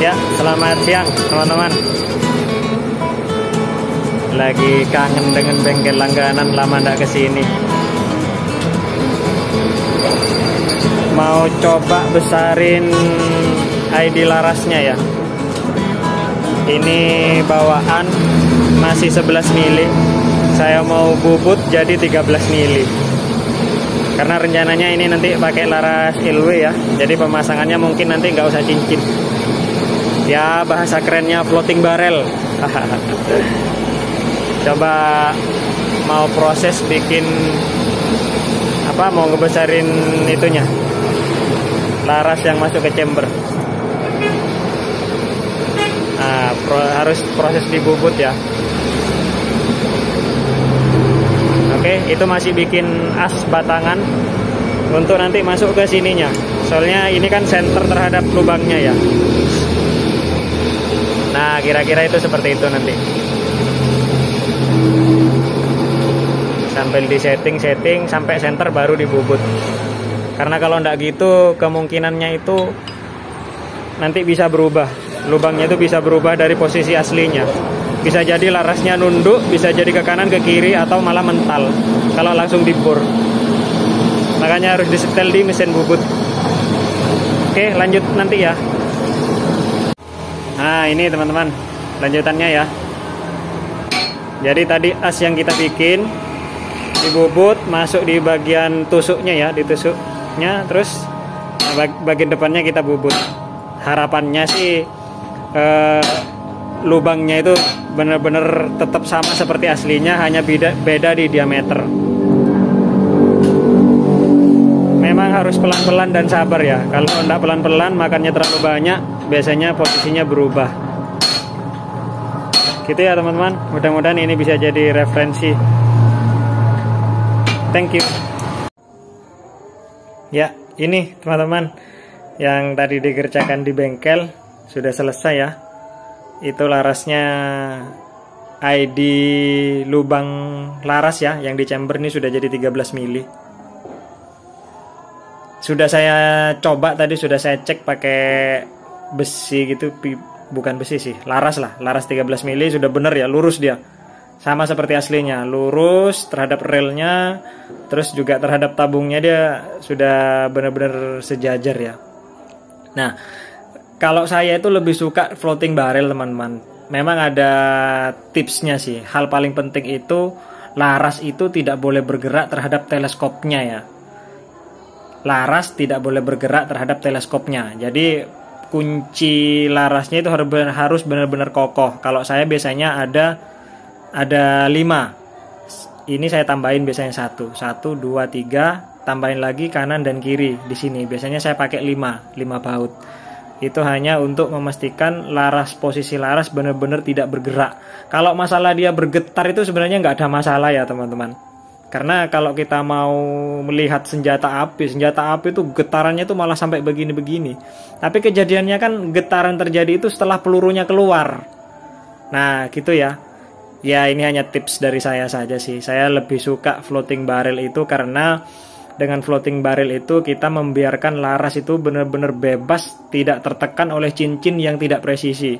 Ya, selamat siang teman-teman. Lagi kangen dengan bengkel langganan, lama ndak kesini. Mau coba besarin ID larasnya ya. Ini bawaan masih 11 mili. Saya mau bubut jadi 13 mili. Karena rencananya ini nanti pakai laras LW ya. Jadi pemasangannya mungkin nanti nggak usah cincin. Ya, bahasa kerennya floating barrel. Coba mau proses bikin apa, mau ngebesarin itunya, laras yang masuk ke chamber. Nah, harus proses dibubut ya. Oke, itu masih bikin as batangan untuk nanti masuk ke sininya. Soalnya ini kan center terhadap lubangnya ya. Nah, kira-kira itu seperti itu nanti. Sambil di setting sampai center baru dibubut. Karena kalau ndak gitu kemungkinannya itu nanti bisa berubah. Lubangnya itu bisa berubah dari posisi aslinya. Bisa jadi larasnya nunduk, bisa jadi ke kanan, ke kiri, atau malah mental kalau langsung dibor. Makanya harus disetel di mesin bubut. Oke, lanjut nanti ya. Nah, ini teman-teman lanjutannya ya. Jadi tadi as yang kita bikin dibubut, masuk di bagian tusuknya ya, di tusuknya, terus bagian depannya kita bubut. Harapannya sih lubangnya itu benar-benar tetap sama seperti aslinya, hanya beda di diameter. Memang harus pelan-pelan dan sabar ya. Kalau enggak pelan-pelan, makannya terlalu banyak, biasanya posisinya berubah. Gitu ya teman-teman. Mudah-mudahan ini bisa jadi referensi. Thank you. Ya, ini teman-teman yang tadi dikerjakan di bengkel sudah selesai ya. Itu larasnya, ID lubang laras ya, yang di chamber ini sudah jadi 13 mili. Sudah saya coba tadi, sudah saya cek pakai besi gitu, bukan besi sih, laras lah, laras 13 mili sudah bener ya, lurus dia. Sama seperti aslinya, lurus terhadap relnya, terus juga terhadap tabungnya dia sudah benar-benar sejajar ya. Nah, kalau saya itu lebih suka floating barrel teman-teman. Memang ada tipsnya sih. Hal paling penting itu laras itu tidak boleh bergerak terhadap teleskopnya ya. Laras tidak boleh bergerak terhadap teleskopnya. Jadi kunci larasnya itu harus benar-benar kokoh. Kalau saya biasanya ada 5. Ini saya tambahin biasanya 1, 2, 3, tambahin lagi kanan dan kiri di sini. Biasanya saya pakai 5 baut. Itu hanya untuk memastikan posisi laras benar-benar tidak bergerak. Kalau masalah dia bergetar itu sebenarnya nggak ada masalah ya teman-teman. Karena kalau kita mau melihat senjata api itu getarannya itu malah sampai begini-begini. Tapi kejadiannya kan getaran terjadi itu setelah pelurunya keluar. Nah gitu ya. Ya ini hanya tips dari saya saja sih. Saya lebih suka floating barrel itu karena dengan floating barrel itu kita membiarkan laras itu benar-benar bebas, tidak tertekan oleh cincin yang tidak presisi.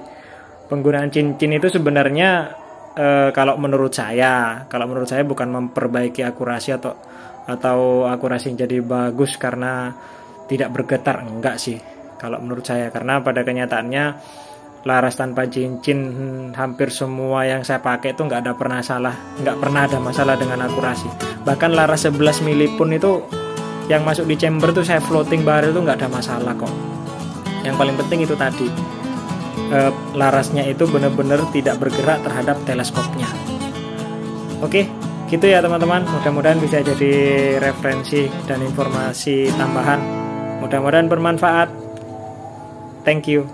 Penggunaan cincin itu sebenarnya kalau menurut saya bukan memperbaiki akurasi atau akurasi yang jadi bagus karena tidak bergetar, enggak sih kalau menurut saya. Karena pada kenyataannya laras tanpa cincin hampir semua yang saya pakai itu nggak pernah ada masalah dengan akurasi. Bahkan laras 11 mili pun itu yang masuk di chamber tuh saya floating barrel itu nggak ada masalah kok. Yang paling penting itu tadi, larasnya itu benar-benar tidak bergerak terhadap teleskopnya. Oke, gitu ya teman-teman. Mudah-mudahan bisa jadi referensi dan informasi tambahan. Mudah-mudahan bermanfaat. Thank you.